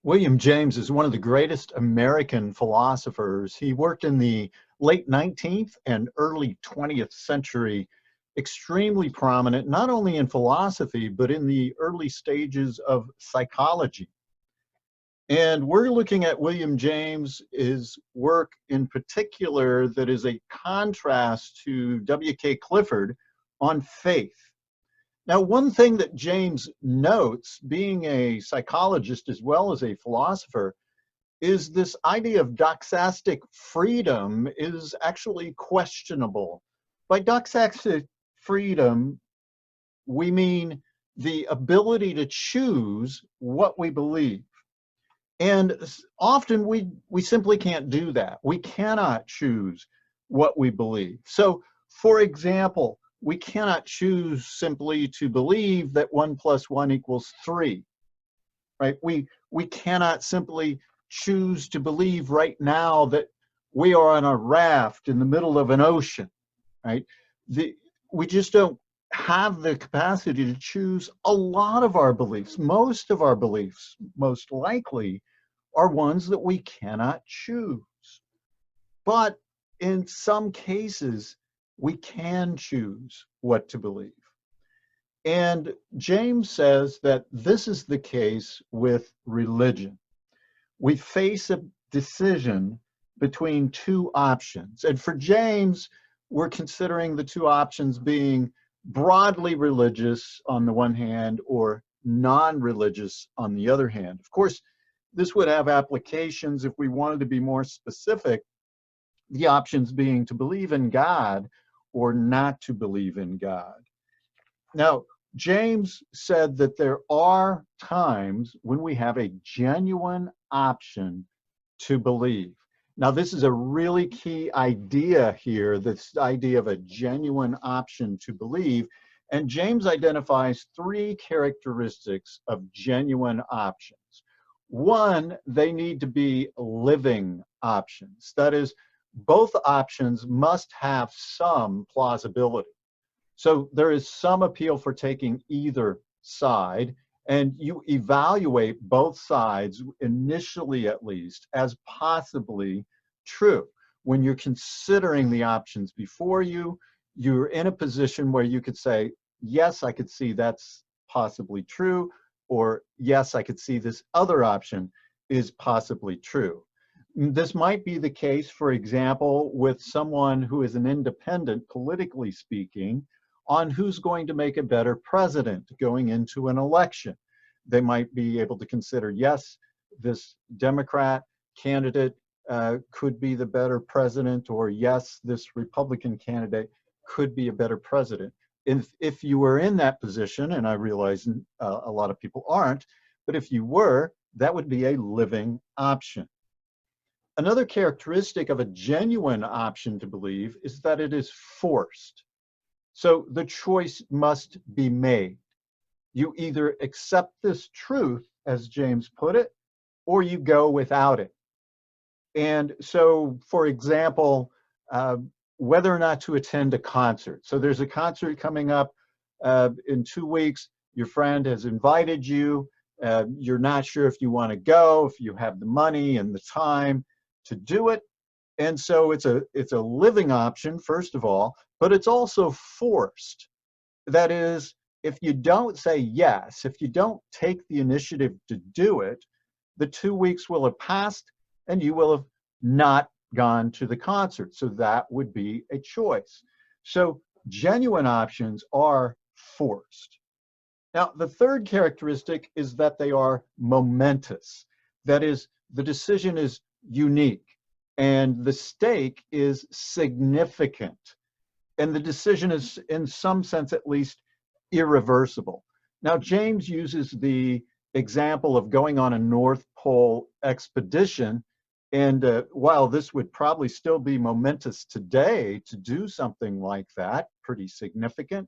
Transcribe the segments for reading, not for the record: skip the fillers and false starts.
William James is one of the greatest American philosophers. He worked in the late 19th and early 20th century, extremely prominent, not only in philosophy, but in the early stages of psychology. And we're looking at William James, his work in particular that is a contrast to W.K. Clifford on faith. Now, one thing that James notes, being a psychologist as well as a philosopher, is this idea of doxastic freedom is actually questionable. By doxastic freedom, we mean the ability to choose what we believe. And often we simply can't do that. We cannot choose what we believe. So, for example, we cannot choose simply to believe that 1 + 1 = 3, right? We cannot simply choose to believe right now that we are on a raft in the middle of an ocean, right? We just don't have the capacity to choose a lot of our beliefs. Most of our beliefs, most likely, are ones that we cannot choose. But in some cases, we can choose what to believe. And James says that this is the case with religion. We face a decision between two options. And for James, we're considering the two options being broadly religious on the one hand or non-religious on the other hand. Of course, this would have applications if we wanted to be more specific, the options being to believe in God or not to believe in God. Now, James said that there are times when we have a genuine option to believe. Now, this is a really key idea here, this idea of a genuine option to believe. And James identifies three characteristics of genuine options. One, they need to be living options. That is, both options must have some plausibility. So there is some appeal for taking either side, and you evaluate both sides, initially at least, as possibly true. When you're considering the options before you, you're in a position where you could say, yes, I could see that's possibly true, or yes, I could see this other option is possibly true. This might be the case, for example, with someone who is an independent, politically speaking, on who's going to make a better president going into an election. They might be able to consider, yes, this Democrat candidate could be the better president, or yes, this Republican candidate could be a better president. If you were in that position, and I realize a lot of people aren't, but if you were, that would be a living option. Another characteristic of a genuine option to believe is that it is forced. So the choice must be made. You either accept this truth, as James put it, or you go without it. And so, for example, whether or not to attend a concert. So there's a concert coming up in 2 weeks. Your friend has invited you. You're not sure if you want to go, if you have the money and the time to do it. And so it's a living option, first of all, but it's also forced. That is, if you don't say yes, if you don't take the initiative to do it, the 2 weeks will have passed and you will have not gone to the concert. So that would be a choice. So genuine options are forced. Now, the third characteristic is that they are momentous. That is, the decision is unique and the stake is significant. And the decision is, in some sense at least, irreversible. Now, James uses the example of going on a North Pole expedition. And while this would probably still be momentous today to do something like that, pretty significant,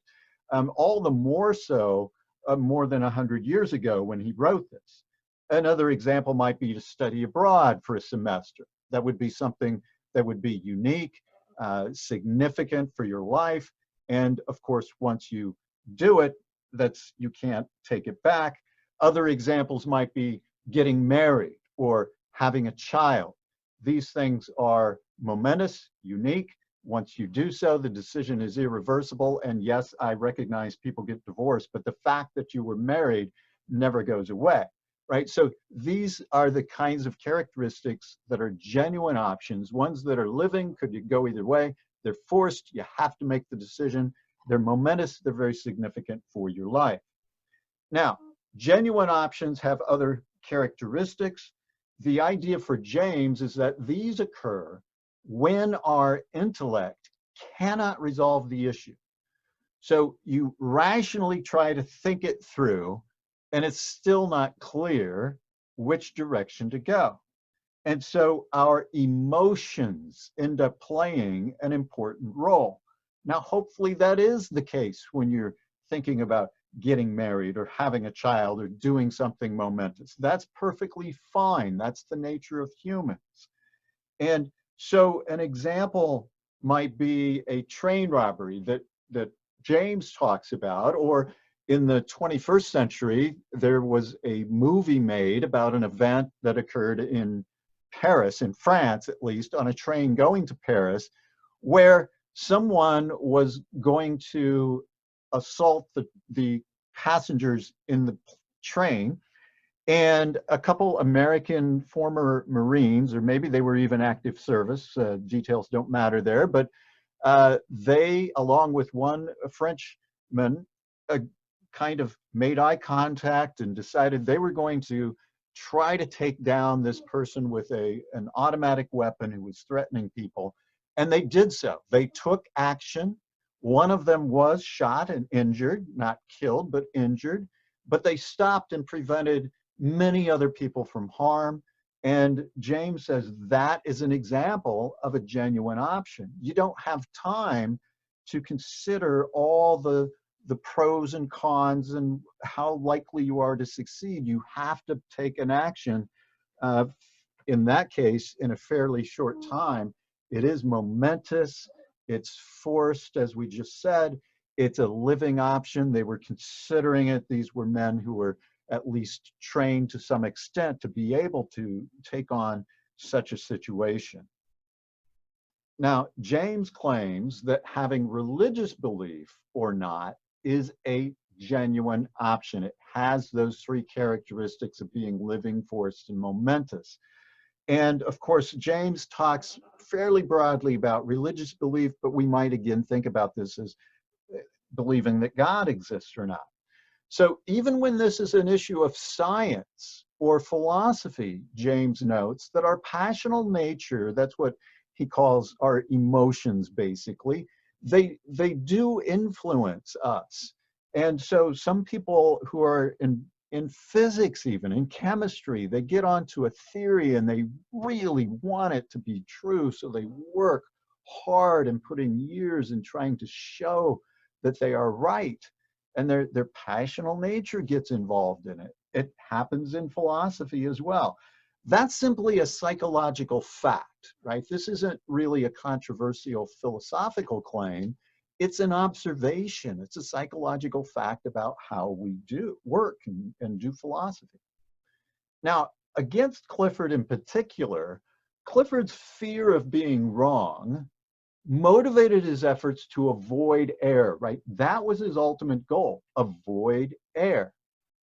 all the more so more than 100 years ago when he wrote this. Another example might be to study abroad for a semester. That would be something that would be unique, significant for your life. And of course, once you do it, you can't take it back. Other examples might be getting married or having a child. These things are momentous, unique. Once you do so, the decision is irreversible. And yes, I recognize people get divorced, but the fact that you were married never goes away, right? So these are the kinds of characteristics that are genuine options, ones that are living, could you go either way. They're forced, you have to make the decision. They're momentous, they're very significant for your life. Now, genuine options have other characteristics. The idea for James is that these occur when our intellect cannot resolve the issue. So you rationally try to think it through, and it's still not clear which direction to go. And so our emotions end up playing an important role. Now, hopefully that is the case when you're thinking about getting married or having a child or doing something momentous. That's perfectly fine. That's the nature of humans. And so an example might be a train robbery that James talks about, or in the 21st century, there was a movie made about an event that occurred in Paris, in France at least, on a train going to Paris, where someone was going to assault the passengers in the train. And a couple American former Marines, or maybe they were even active service, details don't matter there, but they, along with one Frenchman, kind of made eye contact and decided they were going to try to take down this person with an automatic weapon who was threatening people. And they did so. They took action. One of them was shot and injured, not killed, but injured. But they stopped and prevented many other people from harm. And James says that is an example of a genuine option. You don't have time to consider all the pros and cons and how likely you are to succeed. You have to take an action. In that case, in a fairly short time. It is momentous. It's forced, as we just said. It's a living option. They were considering it. These were men who were at least trained to some extent to be able to take on such a situation. Now, James claims that having religious belief or not is a genuine option. It has those three characteristics of being living, forced, and momentous. And of course, James talks fairly broadly about religious belief, but we might again think about this as believing that God exists or not. So even when this is an issue of science or philosophy, James notes that our passional nature, that's what he calls our emotions basically, they do influence us. And so some people who are in physics, even in chemistry, they get onto a theory and they really want it to be true. So they work hard and put in years in trying to show that they are right. And their passional nature gets involved in it. It happens in philosophy as well. That's simply a psychological fact, right? This isn't really a controversial philosophical claim. It's an observation. It's a psychological fact about how we do work and do philosophy. Now, against Clifford in particular, Clifford's fear of being wrong motivated his efforts to avoid error, right? That was his ultimate goal, avoid error.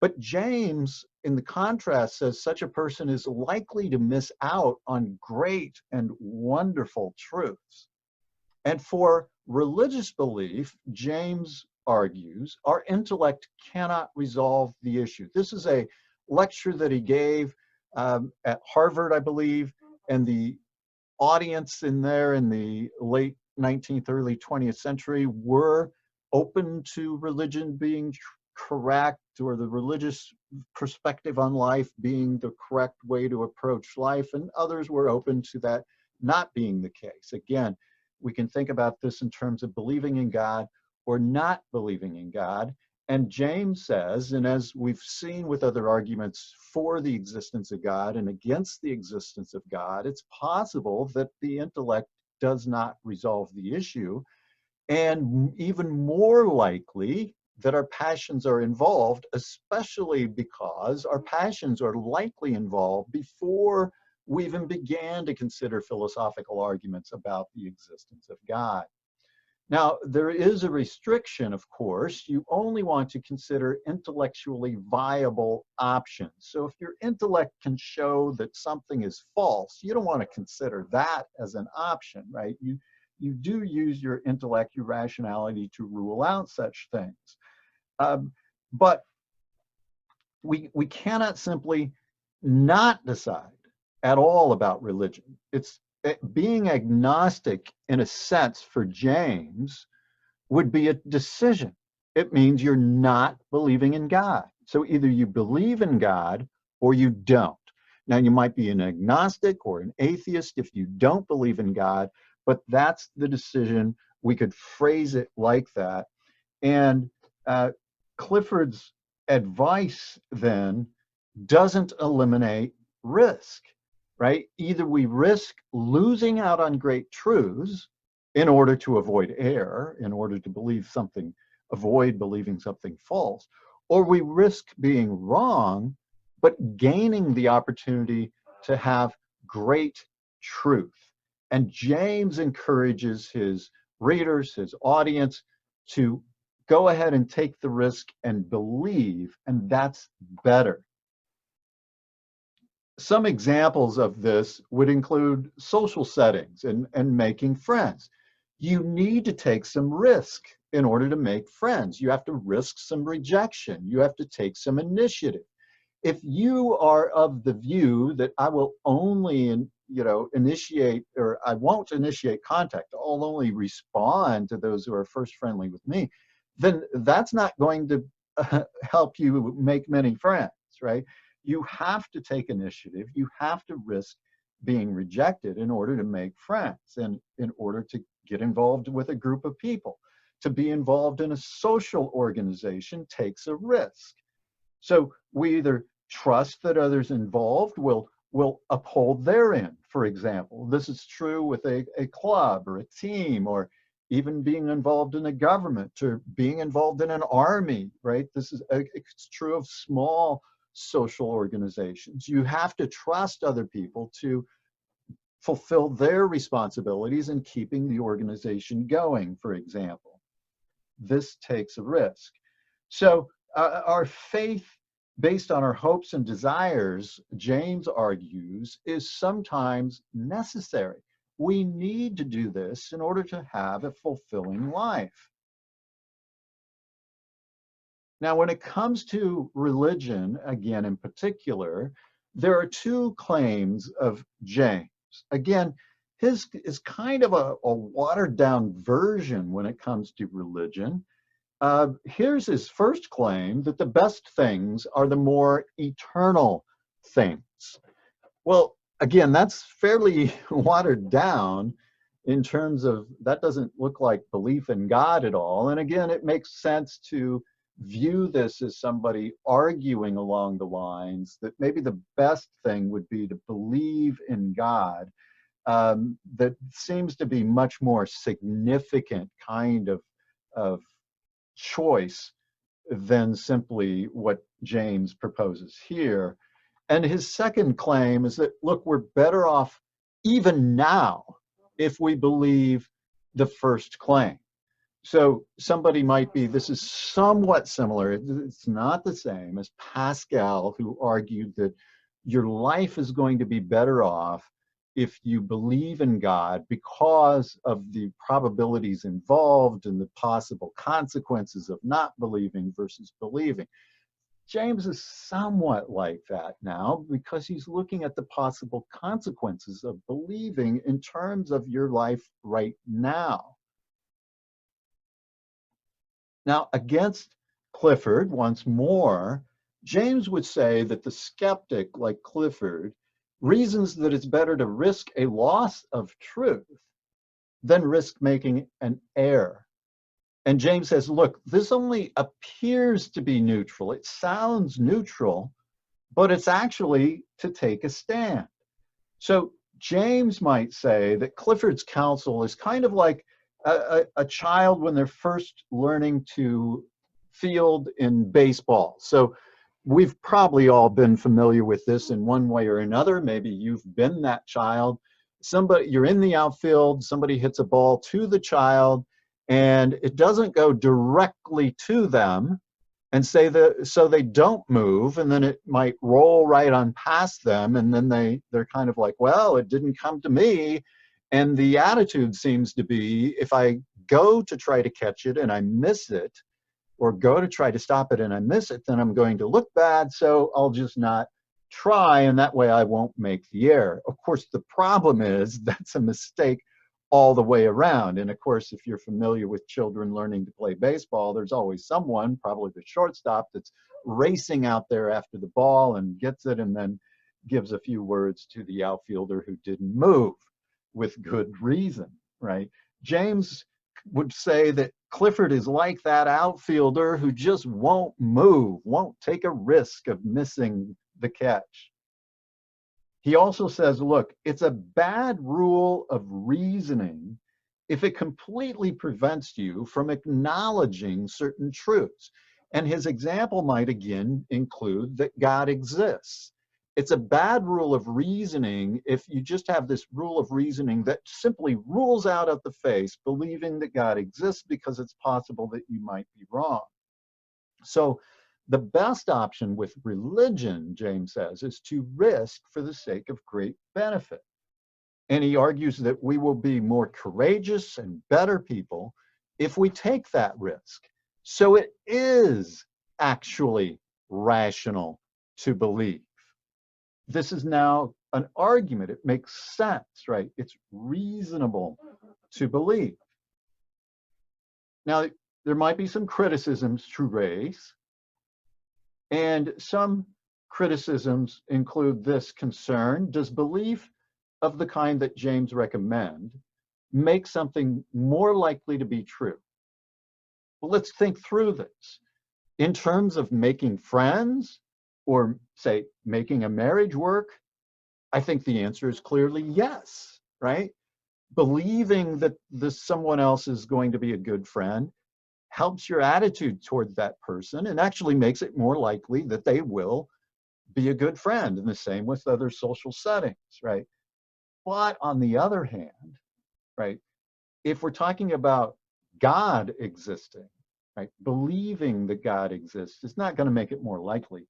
But James, in the contrast, says such a person is likely to miss out on great and wonderful truths. And for religious belief, James argues, our intellect cannot resolve the issue. This is a lecture that he gave at Harvard, I believe, and the audience in there in the late 19th, early 20th century were open to religion being correct, or the religious perspective on life being the correct way to approach life, and others were open to that not being the case. Again, we can think about this in terms of believing in God or not believing in God. And James says, and as we've seen with other arguments for the existence of God and against the existence of God, it's possible that the intellect does not resolve the issue. And even more likely, that our passions are involved, especially because our passions are likely involved before we even began to consider philosophical arguments about the existence of God. Now, there is a restriction, of course. You only want to consider intellectually viable options. So if your intellect can show that something is false, you don't want to consider that as an option, right? You do use your intellect, your rationality to rule out such things. But we cannot simply not decide at all about religion. Being agnostic, in a sense, for James, would be a decision. It means you're not believing in God. So either you believe in God or you don't. Now, you might be an agnostic or an atheist if you don't believe in God, but that's the decision. We could phrase it like that. And Clifford's advice then doesn't eliminate risk, right? Either we risk losing out on great truths in order to avoid error, in order to avoid believing something false, or we risk being wrong, but gaining the opportunity to have great truth. And James encourages his readers, his audience, to go ahead and take the risk and believe, and that's better. Some examples of this would include social settings and making friends. You need to take some risk in order to make friends. You have to risk some rejection. You have to take some initiative. If you are of the view that I will only initiate, or I won't initiate contact, I'll only respond to those who are first friendly with me, then that's not going to help you make many friends, right? You have to take initiative. You have to risk being rejected in order to make friends and in order to get involved with a group of people. To be involved in a social organization takes a risk. So we either trust that others involved will uphold their end, for example. This is true with a club or a team, or even being involved in a government, or being involved in an army, right? It's true of small social organizations. You have to trust other people to fulfill their responsibilities in keeping the organization going, for example. This takes a risk. So our faith, based on our hopes and desires, James argues, is sometimes necessary. We need to do this in order to have a fulfilling life. Now, when it comes to religion, again, in particular, there are two claims of James. Again, his is kind of a watered down version when it comes to religion. Here's his first claim, that the best things are the more eternal things. Well, again, that's fairly watered down in terms of, that doesn't look like belief in God at all. And again, it makes sense to view this as somebody arguing along the lines that maybe the best thing would be to believe in God. That seems to be much more significant kind of choice than simply what James proposes here. And his second claim is that, look, we're better off even now if we believe the first claim. So somebody might be, this is somewhat similar, it's not the same as Pascal, who argued that your life is going to be better off if you believe in God because of the probabilities involved and the possible consequences of not believing versus believing. James is somewhat like that now because he's looking at the possible consequences of believing in terms of your life right now. Now, against Clifford, once more, James would say that the skeptic, like Clifford, reasons that it's better to risk a loss of truth than risk making an error. And James says, look, this only appears to be neutral. It sounds neutral, but it's actually to take a stand. So James might say that Clifford's counsel is kind of like a child when they're first learning to outfield in baseball. So we've probably all been familiar with this in one way or another. Maybe you've been that child. You're in the outfield, somebody hits a ball to the child, and it doesn't go directly to them, and so they don't move, and then it might roll right on past them, and then they're kind of like, well, it didn't come to me. And the attitude seems to be, if I go to try to catch it and I miss it, or go to try to stop it and I miss it, then I'm going to look bad, so I'll just not try, and that way I won't make the error. Of course, the problem is that's a mistake all the way around. And of course, if you're familiar with children learning to play baseball, there's always someone, probably the shortstop, that's racing out there after the ball and gets it and then gives a few words to the outfielder who didn't move with good reason, right? James would say that Clifford is like that outfielder who just won't move, won't take a risk of missing the catch. He also says, look, it's a bad rule of reasoning if it completely prevents you from acknowledging certain truths. And his example might again include that God exists. It's a bad rule of reasoning if you just have this rule of reasoning that simply rules out at the face believing that God exists, because it's possible that you might be wrong. So the best option with religion, James says, is to risk for the sake of great benefit. And he argues that we will be more courageous and better people if we take that risk. So it is actually rational to believe. This is now an argument. It makes sense, right? It's reasonable to believe. Now, there might be some criticisms to raise, and some criticisms include this concern: does belief of the kind that James recommends make something more likely to be true? Well, let's think through this. In terms of making friends, or say making a marriage work, I think the answer is clearly yes, right? Believing that someone else is going to be a good friend helps your attitude toward that person and actually makes it more likely that they will be a good friend. And the same with other social settings, right? But on the other hand, right, if we're talking about God existing, right, believing that God exists is not going to make it more likely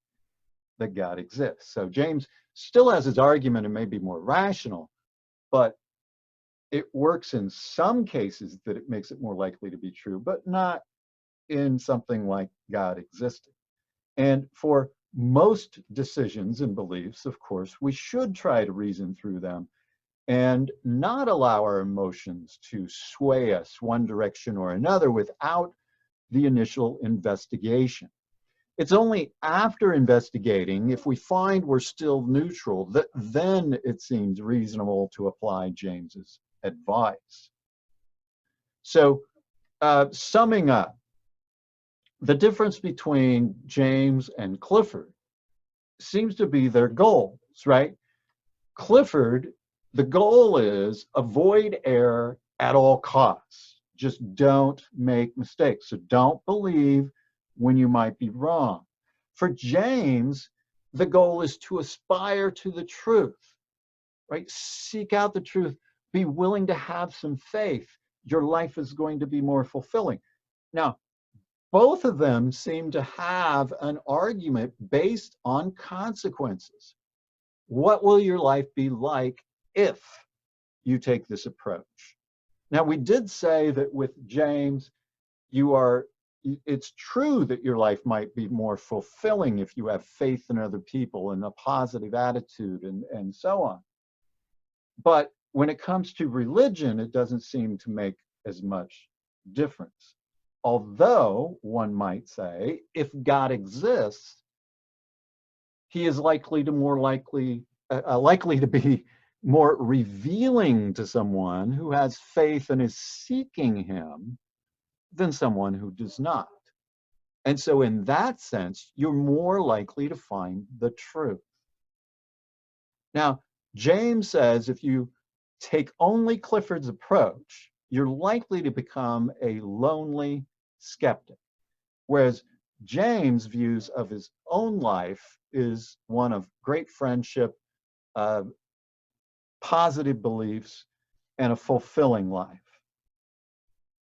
that God exists. So James still has his argument and may be more rational, but it works in some cases that it makes it more likely to be true, but not in something like God existing. And for most decisions and beliefs, of course, we should try to reason through them and not allow our emotions to sway us one direction or another without the initial investigation. It's only after investigating, if we find we're still neutral, that then it seems reasonable to apply James's advice. So, summing up, the difference between James and Clifford seems to be their goals, right? Clifford, the goal is avoid error at all costs. Just don't make mistakes. So don't believe when you might be wrong. For James, the goal is to aspire to the truth, right? Seek out the truth. Be willing to have some faith. Your life is going to be more fulfilling. Now, both of them seem to have an argument based on consequences. What will your life be like if you take this approach? Now, we did say that with James, it's true that your life might be more fulfilling if you have faith in other people and a positive attitude and so on. But when it comes to religion, it doesn't seem to make as much difference. Although one might say, if God exists, he is likely to be more revealing to someone who has faith and is seeking him than someone who does not. And so in that sense, you're more likely to find the truth. Now, James says if you take only Clifford's approach, you're likely to become a lonely skeptic. Whereas James' views of his own life is one of great friendship, uh, positive beliefs, and a fulfilling life.